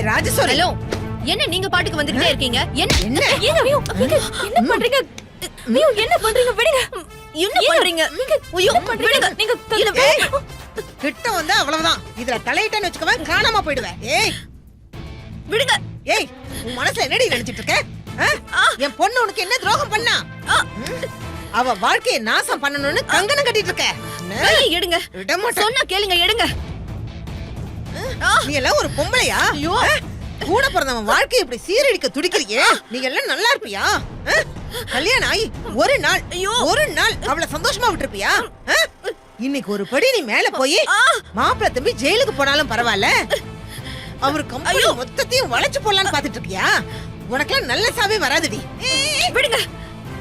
Rajeswari. Hello, என்ன நீங்க பாட்டுக்கு வந்துகிட்டே இருக்கீங்க? என்ன என்ன ஐயோ, என்ன பண்றீங்க? ஐயோ, என்ன பண்றீங்க? விடுங்க. என்ன பண்றீங்க? ஐயோ, விடுங்க. நீங்க ஏய், கிட்ட வந்தா அவ்வளவுதான். இதுல தலையிட்டேன்னு வச்சுக்கவே காணாம போயிடுவேன். ஏய் விடுங்க. ஏய், உன் மனசுல என்னடி நினைச்சிட்டு இருக்க? என் பொண்ணு உனக்கு என்ன துரோகம் பண்ணா? அவ வாழ்க்கையை நாசம் பண்ணணும்னு கங்கணம் கட்டிட்டு இருக்க. கையை எடுங்க. விட மாட்டேன். சொன்னா கேளுங்க, எடுங்க. நீ எல்லாம் ஒரு பொம்பளையா? கூட பிறந்தவன் வாழ்க்கையை இப்படி சீரழிக்க துடிக்கிறியே, நீ எல்லாம் நல்லா இருப்பியா? கல்யாணம் ஆகி ஒரு நாள் அவளை சந்தோஷமா விட்டுருப்பியா? இன்னைக்கு ஒரு படி நீ மேல போய் மாப்பிள்ளை தம்பி ஜெயிலுக்கு போனாலும் பரவாயில்ல, அவரு கம்பெனி மொத்தத்தையும் வளைச்சு போடலான்னு பாத்துட்டு இருக்கியா? உனக்கெல்லாம் நல்ல சாவே வராதுடி. விடுங்க.